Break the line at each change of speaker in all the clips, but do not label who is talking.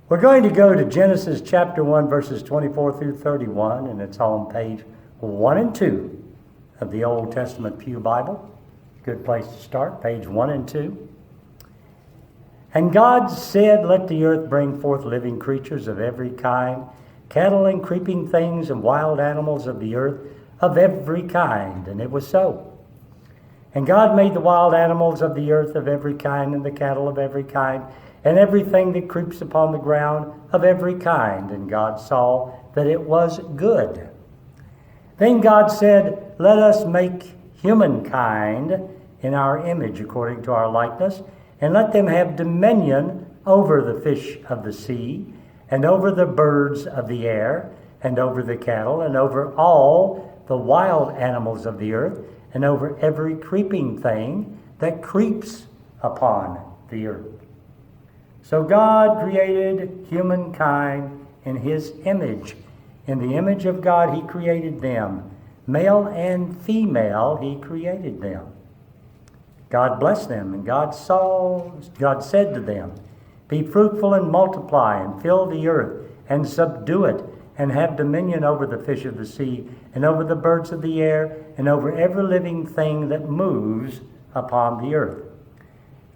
We're going to go to Genesis chapter 1, verses 24 through 31, and it's on page 1 and 2 of the Old Testament Pew Bible. Good place to start, page 1 and 2. And God said, "Let the earth bring forth living creatures of every kind, cattle and creeping things and wild animals of the earth of every kind." And it was so. And God made the wild animals of the earth of every kind, and the cattle of every kind, and everything that creeps upon the ground of every kind. And God saw that it was good. Then God said, "Let us make humankind in our image, according to our likeness, and let them have dominion over the fish of the sea, and over the birds of the air, and over the cattle, and over all the wild animals of the earth, and over every creeping thing that creeps upon the earth." So God created humankind in His image. In the image of God He created them. Male and female He created them. God blessed them, and God said to them, "Be fruitful and multiply, and fill the earth, and subdue it, and have dominion over the fish of the sea, and over the birds of the air, and over every living thing that moves upon the earth."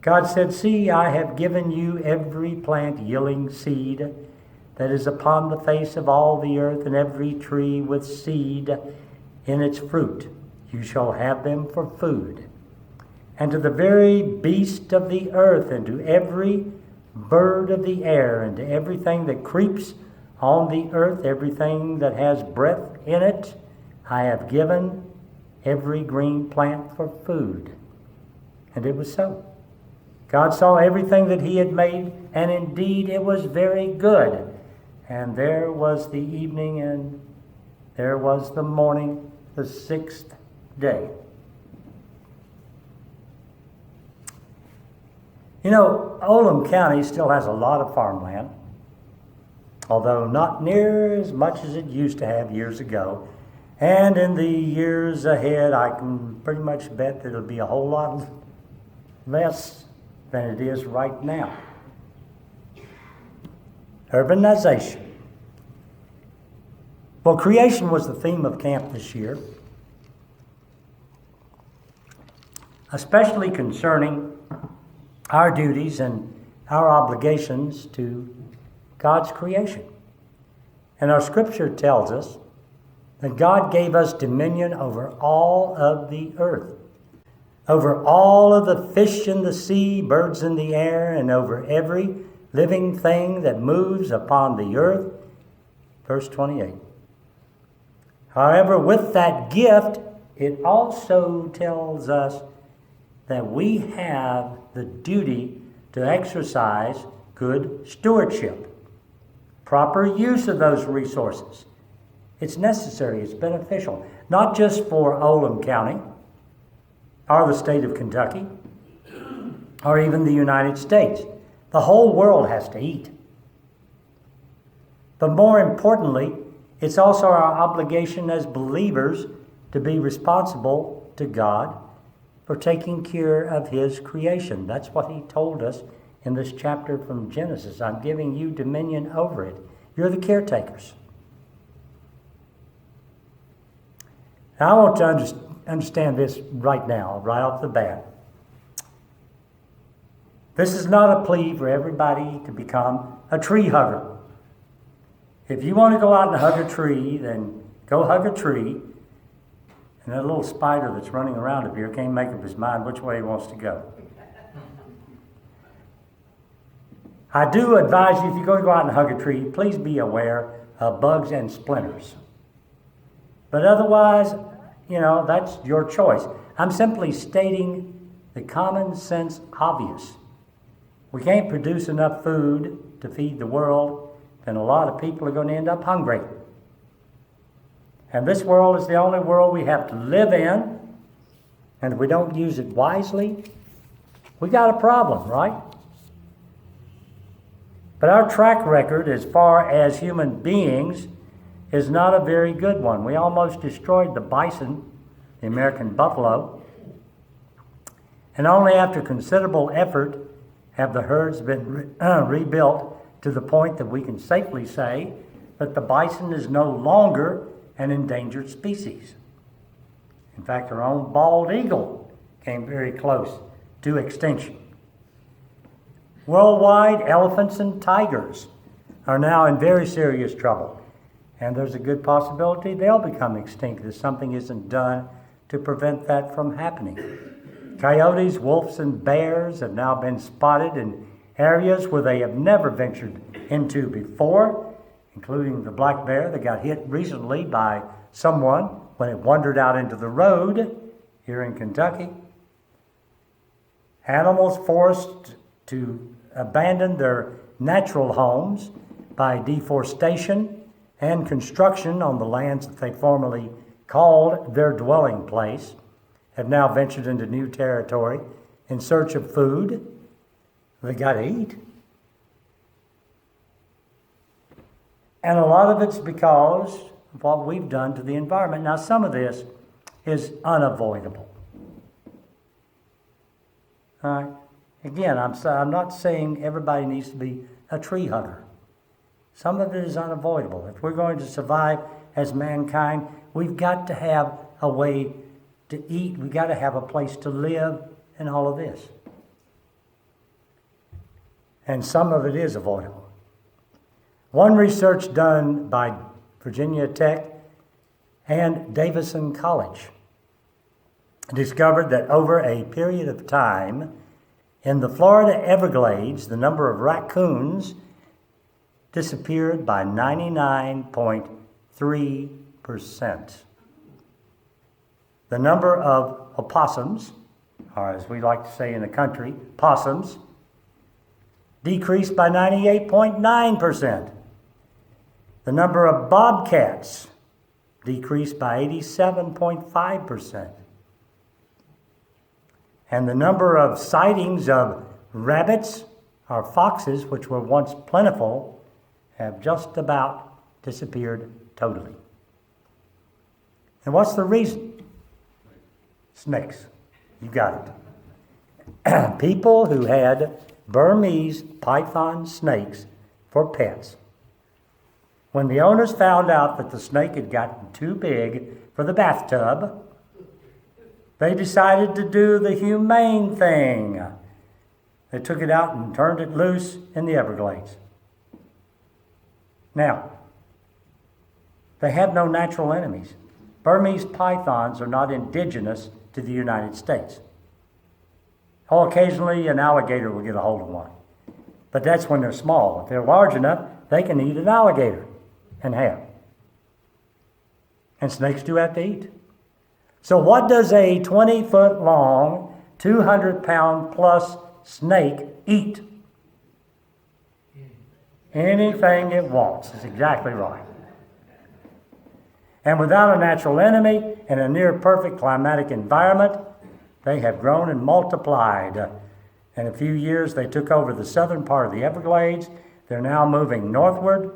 God said, "See, I have given you every plant yielding seed that is upon the face of all the earth, and every tree with seed in its fruit. You shall have them for food. And to the very beast of the earth, and to every bird of the air, and to everything that creeps on the earth, everything that has breath in it, I have given every green plant for food." And it was so. God saw everything that He had made, and indeed it was very good. And there was the evening, and there was the morning, the sixth day. You know, Oldham County still has a lot of farmland, although not near as much as it used to have years ago. And in the years ahead, I can pretty much bet that it'll be a whole lot less than it is right now. Urbanization. Well, creation was the theme of camp this year, especially concerning our duties and our obligations to God's creation. And our scripture tells us that God gave us dominion over all of the earth, over all of the fish in the sea, birds in the air, and over every living thing that moves upon the earth. Verse 28. However, with that gift, it also tells us that we have the duty to exercise good stewardship, proper use of those resources. It's necessary, it's beneficial, not just for Oldham County, or the state of Kentucky, or even the United States. The whole world has to eat. But more importantly, it's also our obligation as believers to be responsible to God for taking care of His creation. That's what He told us in this chapter from Genesis. I'm giving you dominion over it. You're the caretakers. Now, I want to understand this right now, right off the bat. This is not a plea for everybody to become a tree hugger. If you want to go out and hug a tree, then go hug a tree. And that little spider that's running around up here can't make up his mind which way he wants to go. I do advise you, if you're going to go out and hug a tree, please be aware of bugs and splinters. But otherwise, that's your choice. I'm simply stating the common sense obvious. We can't produce enough food to feed the world, and a lot of people are going to end up hungry. And this world is the only world we have to live in, and if we don't use it wisely, we got a problem, right? But our track record as far as human beings is not a very good one. We almost destroyed the bison, the American buffalo, and only after considerable effort have the herds been rebuilt to the point that we can safely say that the bison is no longer an endangered species. In fact, our own bald eagle came very close to extinction. Worldwide, elephants and tigers are now in very serious trouble, and there's a good possibility they'll become extinct if something isn't done to prevent that from happening. Coyotes, wolves, and bears have now been spotted in areas where they have never ventured into before, including the black bear that got hit recently by someone when it wandered out into the road here in Kentucky. Animals forced to abandon their natural homes by deforestation and construction on the lands that they formerly called their dwelling place have now ventured into new territory in search of food. They got to eat. And a lot of it's because of what we've done to the environment. Now, some of this is unavoidable. All right? Again, I'm not saying everybody needs to be a tree hugger. Some of it is unavoidable. If we're going to survive as mankind, we've got to have a way to eat. We've got to have a place to live and all of this. And some of it is avoidable. One research done by Virginia Tech and Davidson College discovered that over a period of time in the Florida Everglades, the number of raccoons disappeared by 99.3%. The number of opossums, or as we like to say in the country, possums, decreased by 98.9%. The number of bobcats decreased by 87.5%. And the number of sightings of rabbits or foxes, which were once plentiful, have just about disappeared totally. And what's the reason? Snakes. You got it. People who had Burmese python snakes for pets. When the owners found out that the snake had gotten too big for the bathtub, they decided to do the humane thing. They took it out and turned it loose in the Everglades. Now, they have no natural enemies. Burmese pythons are not indigenous to the United States. Oh, occasionally an alligator will get a hold of one. But that's when they're small. If they're large enough, they can eat an alligator and have. And snakes do have to eat. So what does a 20-foot long, 200-pound plus snake eat? Anything it wants. That's exactly right. And without a natural enemy in a near-perfect climatic environment, they have grown and multiplied. In a few years, they took over the southern part of the Everglades. They're now moving northward,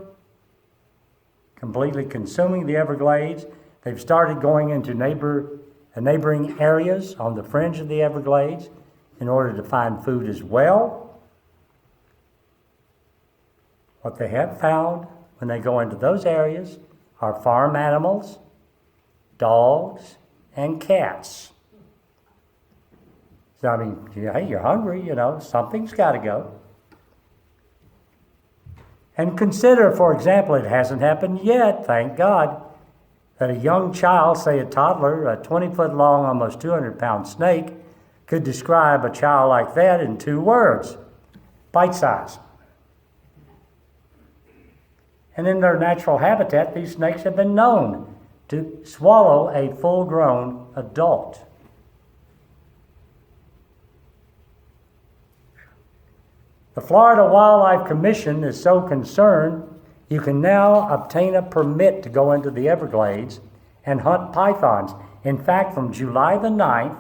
completely consuming the Everglades. They've started going into neighboring areas on the fringe of the Everglades in order to find food as well. What they have found when they go into those areas are farm animals, dogs, and cats. So, I mean, hey, you're hungry, something's got to go. And consider, for example, it hasn't happened yet, thank God, that a young child, say a toddler, a 20-foot long, almost 200-pound snake, could describe a child like that in 2 words: bite size. And in their natural habitat, these snakes have been known to swallow a full-grown adult. The Florida Wildlife Commission is so concerned, you can now obtain a permit to go into the Everglades and hunt pythons. In fact, from July the 9th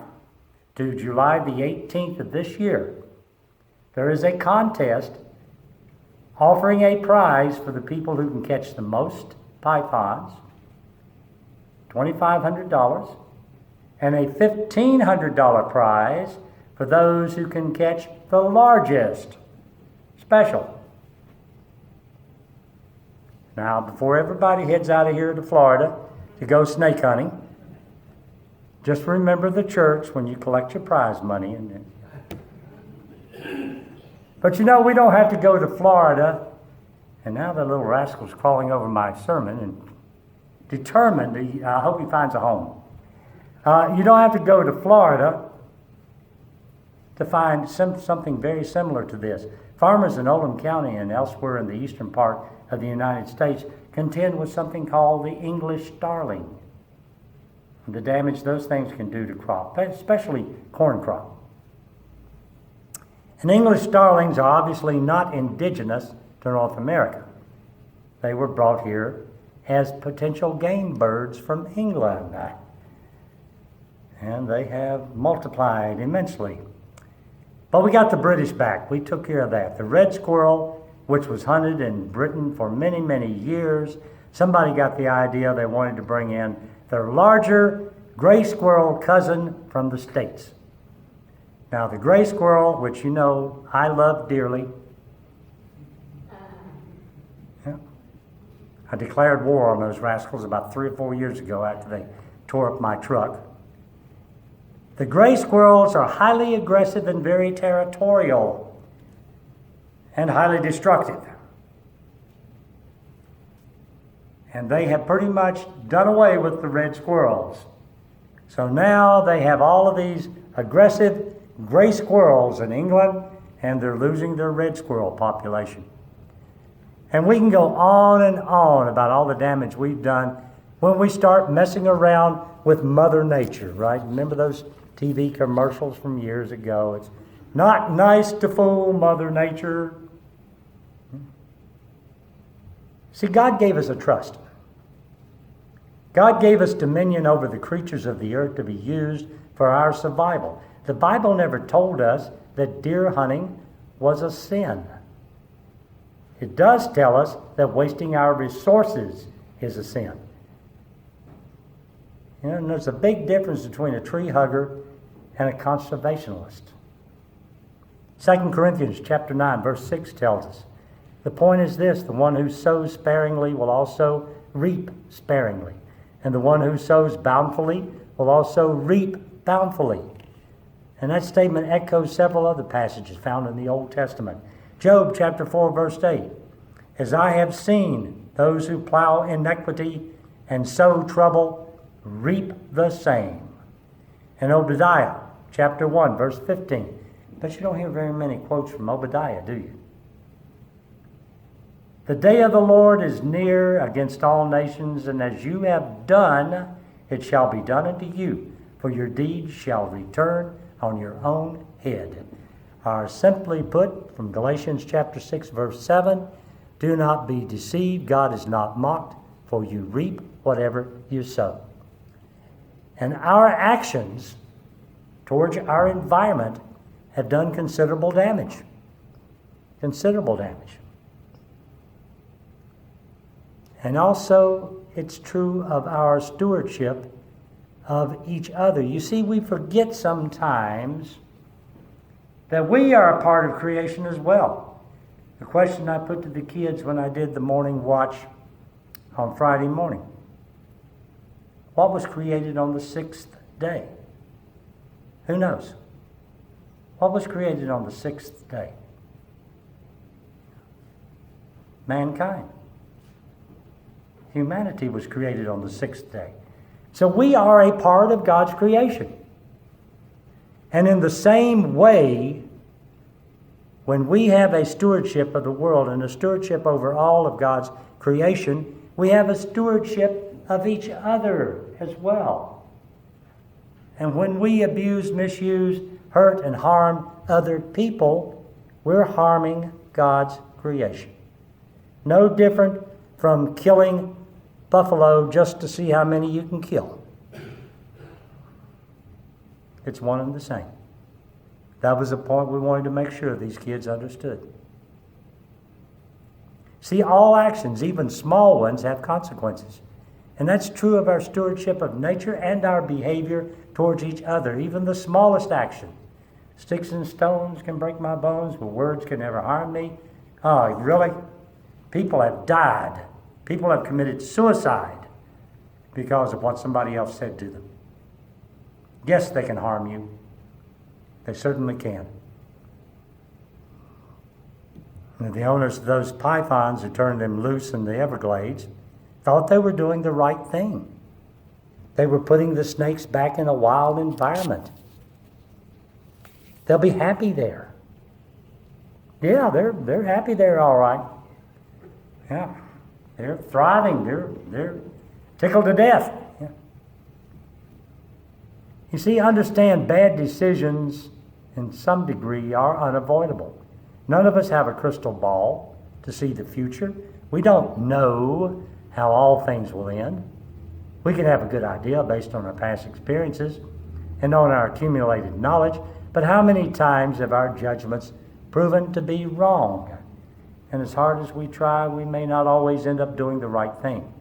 to July the 18th of this year, there is a contest offering a prize for the people who can catch the most pythons, $2,500, and a $1,500 prize for those who can catch the largest. Special. Now, before everybody heads out of here to Florida to go snake hunting, just remember the church when you collect your prize money. But you know, we don't have to go to Florida. And now the little rascal's crawling over my sermon and determined, I hope he finds a home. You don't have to go to Florida to find something very similar to this. Farmers in Oldham County and elsewhere in the eastern part of the United States contend with something called the English starling, and the damage those things can do to crop, especially corn crop. And English starlings are obviously not indigenous to North America. They were brought here as potential game birds from England, and they have multiplied immensely. But we got the British back. We took care of that. The red squirrel, which was hunted in Britain for many, many years, somebody got the idea they wanted to bring in their larger gray squirrel cousin from the States. Now, the gray squirrel, which you know I love dearly, I declared war on those rascals about 3 or 4 years ago after they tore up my truck. The gray squirrels are highly aggressive and very territorial and highly destructive. And they have pretty much done away with the red squirrels. So now they have all of these aggressive gray squirrels in England, and they're losing their red squirrel population. And we can go on and on about all the damage we've done when we start messing around with Mother Nature, right? Remember those TV commercials from years ago? It's not nice to fool Mother Nature. See, God gave us a trust. God gave us dominion over the creatures of the earth to be used for our survival. The Bible never told us that deer hunting was a sin. It does tell us that wasting our resources is a sin. You know, and there's a big difference between a tree hugger and a conservationist. 2 Corinthians chapter 9, verse 6 tells us, the point is this: the one who sows sparingly will also reap sparingly, and the one who sows bountifully will also reap bountifully. And that statement echoes several other passages found in the Old Testament. Job chapter 4, verse 8, as I have seen, those who plow iniquity and sow trouble reap the same. And Obadiah chapter 1, verse 15. But you don't hear very many quotes from Obadiah, do you? The day of the Lord is near against all nations, and as you have done, it shall be done unto you, for your deeds shall return on your own head. Or simply put, from Galatians chapter 6, verse 7, do not be deceived, God is not mocked, for you reap whatever you sow. And our actions towards our environment have done considerable damage. Considerable damage. And also, it's true of our stewardship of each other. You see, we forget sometimes that we are a part of creation as well. The question I put to the kids when I did the morning watch on Friday morning: what was created on the sixth day? Who knows? What was created on the sixth day? Mankind. Humanity was created on the sixth day. So we are a part of God's creation. And in the same way, When we have a stewardship of the world and a stewardship over all of God's creation, we have a stewardship of each other as well. And when we abuse, misuse, hurt, and harm other people, we're harming God's creation. No different from killing buffalo just to see how many you can kill. It's one and the same. That was the point we wanted to make sure these kids understood. See, all actions, even small ones, have consequences. And that's true of our stewardship of nature and our behavior towards each other. Even the smallest action. Sticks and stones can break my bones, but words can never harm me. Oh, really? People have died. People have committed suicide because of what somebody else said to them. Yes, they can harm you. They certainly can. And the owners of those pythons who turned them loose in the Everglades thought they were doing the right thing. They were putting the snakes back in a wild environment. They'll be happy there. Yeah, they're happy there, all right. Yeah, they're thriving. They're tickled to death. Yeah. You see, understand bad decisions in some degree are unavoidable. None of us have a crystal ball to see the future. We don't know how all things will end. We can have a good idea based on our past experiences and on our accumulated knowledge, but how many times have our judgments proven to be wrong? And as hard as we try, we may not always end up doing the right thing.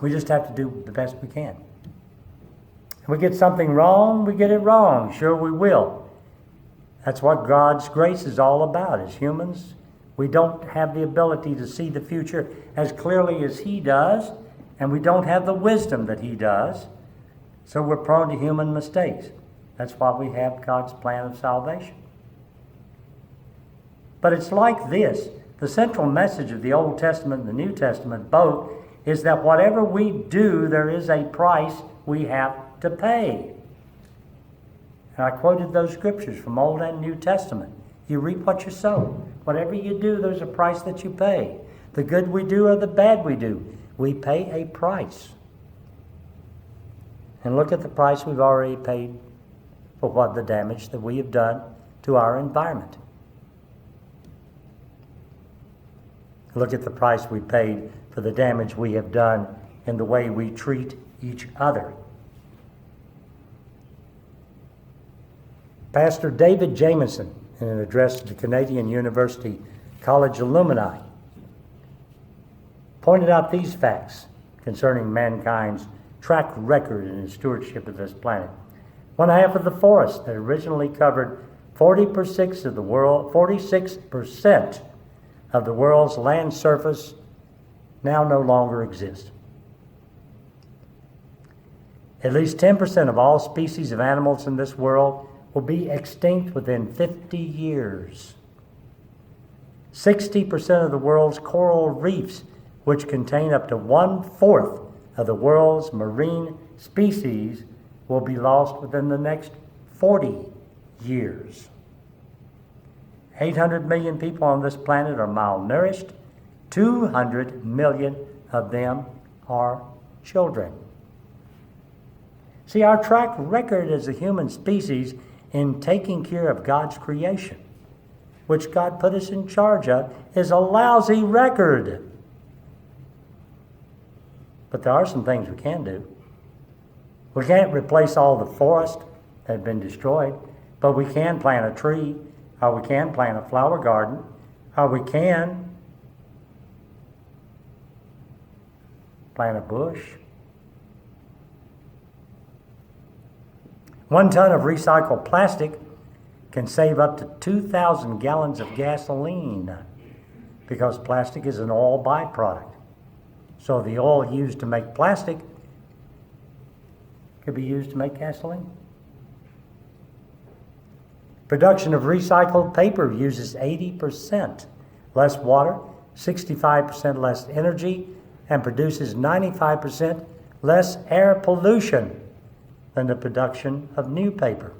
We just have to do the best we can. If we get something wrong, we get it wrong. Sure, we will. That's what God's grace is all about. As humans, we don't have the ability to see the future as clearly as He does, and we don't have the wisdom that He does, so we're prone to human mistakes. That's why we have God's plan of salvation. But it's like this. The central message of the Old Testament and the New Testament both is that whatever we do, there is a price we have to pay. And I quoted those scriptures from Old and New Testament. You reap what you sow. Whatever you do, there's a price that you pay. The good we do or the bad we do, we pay a price. And look at the price we've already paid for what the damage that we have done to our environment. Look at the price we paid for the damage we have done in the way we treat each other. Pastor David Jamieson, in an address to the Canadian University College alumni, pointed out these facts concerning mankind's track record in its stewardship of this planet. 1/2 of the forest that originally covered 46% of the world's land surface now no longer exists. At least 10% of all species of animals in this world will be extinct within 50 years. 60% of the world's coral reefs, which contain up to 1/4 of the world's marine species, will be lost within the next 40 years. 800 million people on this planet are malnourished. 200 million of them are children. See, our track record as a human species in taking care of God's creation, which God put us in charge of, is a lousy record. But there are some things we can do. We can't replace all the forest that had been destroyed, but we can plant a tree, or we can plant a flower garden, or we can plant a bush. 1 ton of recycled plastic can save up to 2,000 gallons of gasoline because plastic is an oil byproduct. So the oil used to make plastic could be used to make gasoline. Production of recycled paper uses 80% less water, 65% less energy, and produces 95% less air pollution than the production of new paper.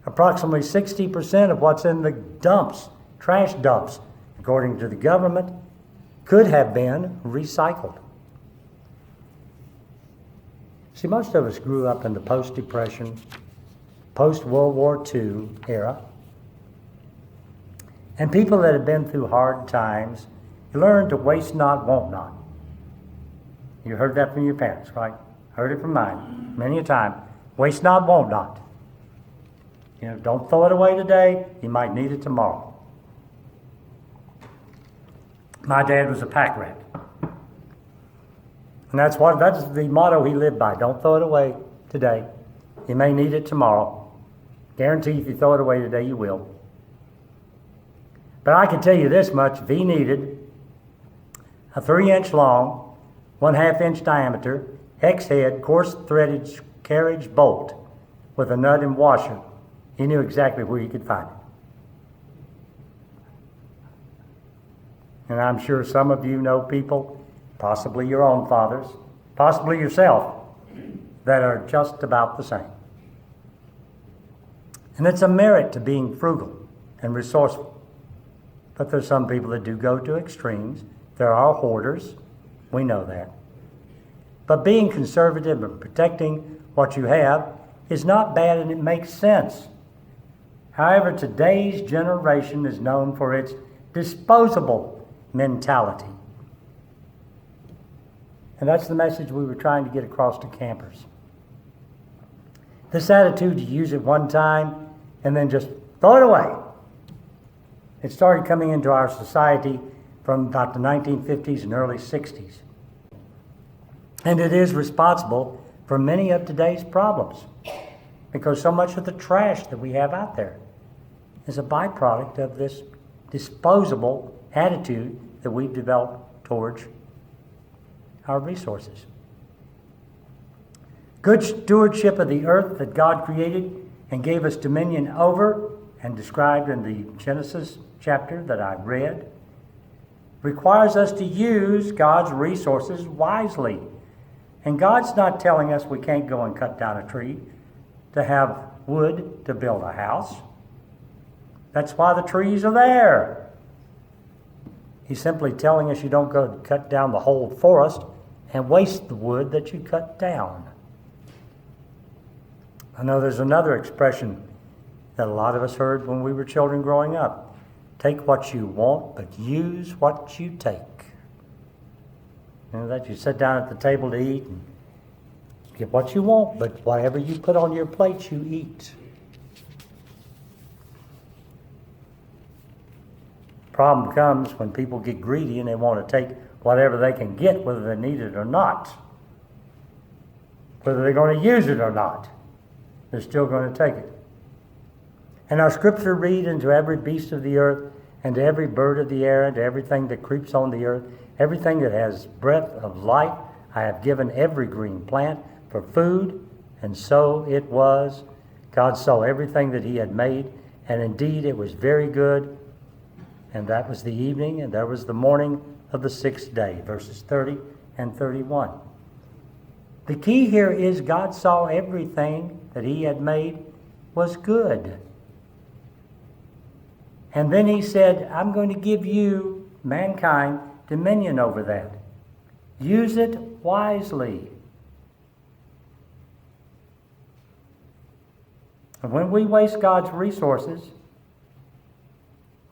Approximately 60% of what's in the dumps, trash dumps, according to the government, could have been recycled. See, most of us grew up in the post-Depression, post-World War II era. And people that have been through hard times learn to waste not, want not. You heard that from your parents, right? Heard it from mine many a time. Waste not, want not. You know, don't throw it away today. You might need it tomorrow. My dad was a pack rat. And that's the motto he lived by. Don't throw it away today. You may need it tomorrow. Guarantee if you throw it away today, you will. But I can tell you this much, if he needed a 3-inch long, 1/2 inch diameter, hex head, coarse threaded carriage bolt with a nut and washer, he knew exactly where he could find it. And I'm sure some of you know people, possibly your own fathers, possibly yourself, that are just about the same. And it's a merit to being frugal and resourceful. But there's some people that do go to extremes. There are hoarders. We know that. But being conservative and protecting what you have is not bad, and it makes sense. However, today's generation is known for its disposable mentality. And that's the message we were trying to get across to campers. This attitude to use it one time and then just throw it away. It started coming into our society from about the 1950s and early 60s. And it is responsible for many of today's problems, because so much of the trash that we have out there is a byproduct of this disposable attitude that we've developed towards our resources. Good stewardship of the earth that God created and gave us dominion over, and described in the Genesis chapter that I read, requires us to use God's resources wisely. And God's not telling us we can't go and cut down a tree to have wood to build a house. That's why the trees are there. He's simply telling us you don't go cut down the whole forest and waste the wood that you cut down. I know there's another expression that a lot of us heard when we were children growing up. Take what you want, but use what you take. You know that you sit down at the table to eat and get what you want, but whatever you put on your plate, you eat. Problem comes when people get greedy and they want to take whatever they can get, whether they need it or not. Whether they're going to use it or not, they're still going to take it. And our scripture read, into every beast of the earth, and to every bird of the air, and to everything that creeps on the earth, everything that has breath of life, I have given every green plant for food. And so it was. God saw everything that he had made, and indeed it was very good. And that was the evening, and there was the morning of the 6th day, verses 30 and 31. The key here is God saw everything that he had made was good. And then he said, I'm going to give you, mankind, dominion over that. Use it wisely. And when we waste God's resources,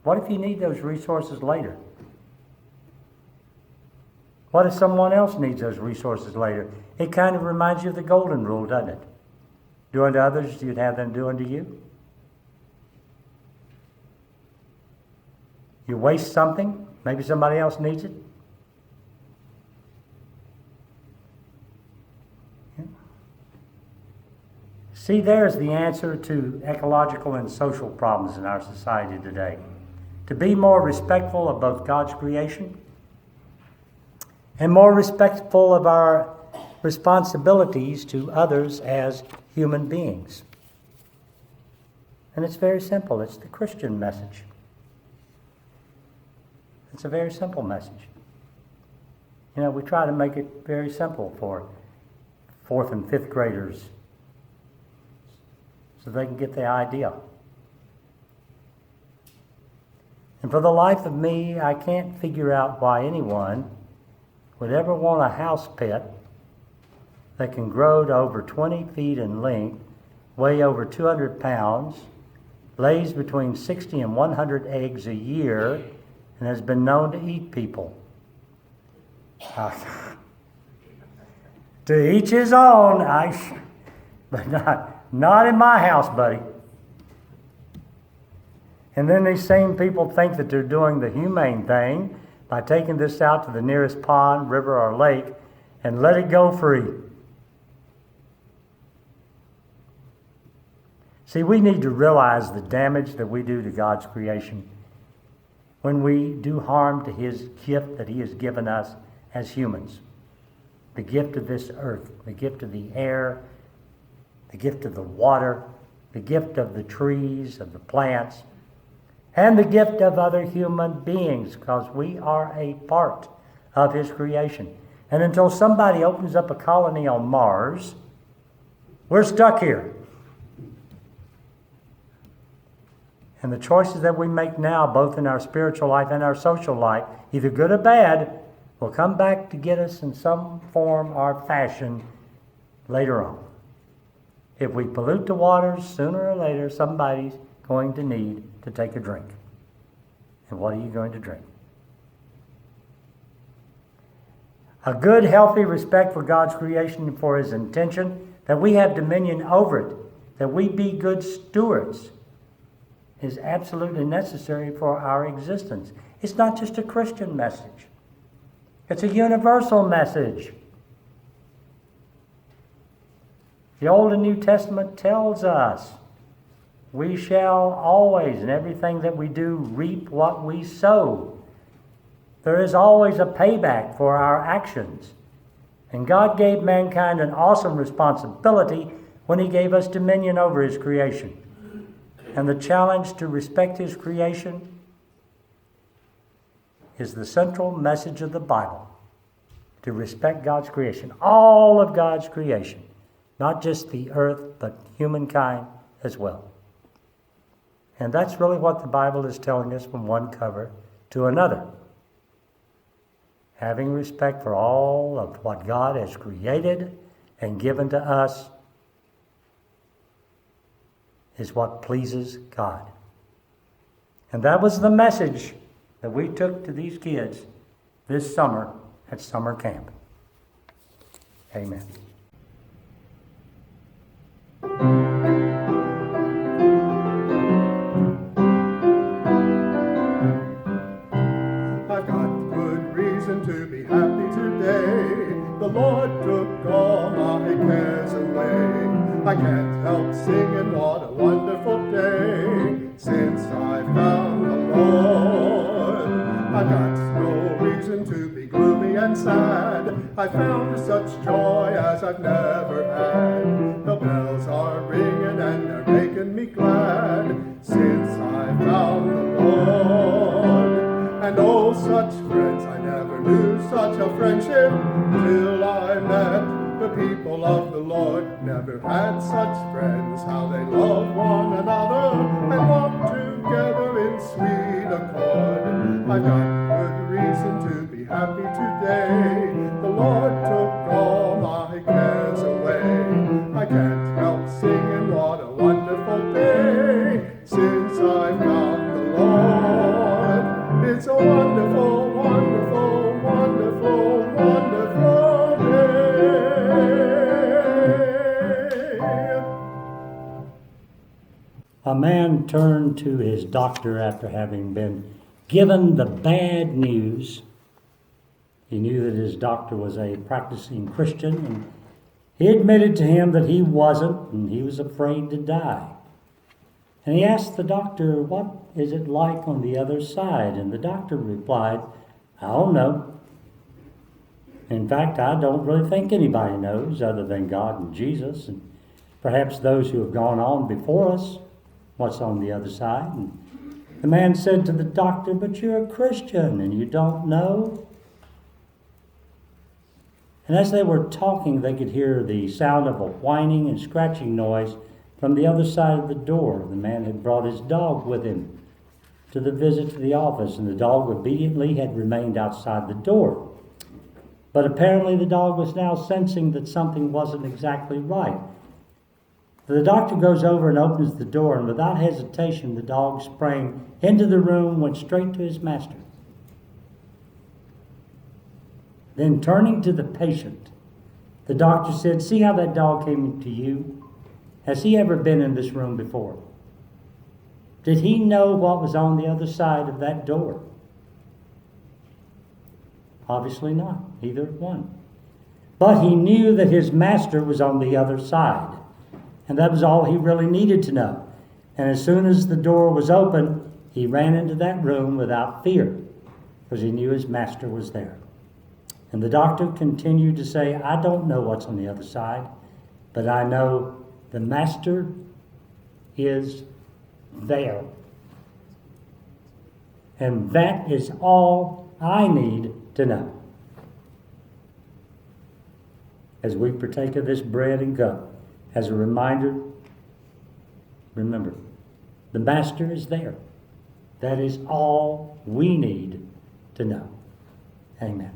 what if you need those resources later? What if someone else needs those resources later? It kind of reminds you of the golden rule, doesn't it? Do unto others, you'd have them do unto you. You waste something, maybe somebody else needs it. Yeah. See, there's the answer to ecological and social problems in our society today. To be more respectful of both God's creation and more respectful of our responsibilities to others as human beings. And it's very simple. It's the Christian message. It's a very simple message. You know, we try to make it very simple for 4th and 5th graders so they can get the idea. And for the life of me, I can't figure out why anyone would ever want a house pet that can grow to over 20 feet in length, weigh over 200 pounds, lays between 60 and 100 eggs a year, and has been known to eat people. To each his own, but not in my house, buddy. And then these same people think that they're doing the humane thing by taking this out to the nearest pond, river, or lake and let it go free. See, we need to realize the damage that we do to God's creation when we do harm to His gift that He has given us as humans. The gift of this earth, the gift of the air, the gift of the water, the gift of the trees, of the plants, and the gift of other human beings, because we are a part of His creation. And until somebody opens up a colony on Mars, we're stuck here. And the choices that we make now, both in our spiritual life and our social life, either good or bad, will come back to get us in some form or fashion later on. If we pollute the waters, sooner or later, somebody's going to need to take a drink. And what are you going to drink? A good, healthy respect for God's creation and for His intention, that we have dominion over it, that we be good stewards, is absolutely necessary for our existence. It's not just a Christian message. It's a universal message. The Old and New Testament tells us we shall always, in everything that we do, reap what we sow. There is always a payback for our actions. And God gave mankind an awesome responsibility when He gave us dominion over His creation. And the challenge to respect His creation is the central message of the Bible. To respect God's creation. All of God's creation. Not just the earth, but humankind as well. And that's really what the Bible is telling us from one cover to another. Having respect for all of what God has created and given to us is what pleases God. And that was the message that we took to these kids this summer at summer camp. Amen.
I've got good reason to be happy today. The Lord took all my cares away. I can't help singing, what a wonderful day, since I found the Lord. I've got no reason to be gloomy and sad. I found such joy as I've never had. The bells are ringing and they're making me glad, since I found the Lord. And oh, such friends, I never knew such a friendship till I met the people of the Lord. Never had such friends, how they love one another and walk together in sweet accord. I've got good reason to be happy today. The Lord took all my cares away. I can't help singing, what a wonderful day, since I found the Lord. It's a wonderful, wonderful, wonderful, wonderful day.
A man turned to his doctor after having been given the bad news. He knew that his doctor was a practicing Christian, and he admitted to him that he wasn't, and he was afraid to die. And he asked the doctor, "What is it like on the other side?" And the doctor replied, "I don't know. In fact, I don't really think anybody knows other than God and Jesus, and perhaps those who have gone on before us, what's on the other side." And the man said to the doctor, "But you're a Christian and you don't know?" And as they were talking, they could hear the sound of a whining and scratching noise From the other side of the door, the man had brought his dog with him to the visit to the office, and the dog obediently had remained outside the door. But apparently the dog was now sensing that something wasn't exactly right. The doctor goes over and opens the door, and without hesitation, the dog sprang into the room, went straight to his master. Then turning to the patient, the doctor said, "See how that dog came to you? Has he ever been in this room before? Did he know what was on the other side of that door?" Obviously not, either one. But he knew that his master was on the other side. And that was all he really needed to know. And as soon as the door was open, he ran into that room without fear, because he knew his master was there. And the doctor continued to say, "I don't know what's on the other side, but I know the master is there." And that is all I need to know. As we partake of this bread and cup, as a reminder, remember, the master is there. That is all we need to know. Amen.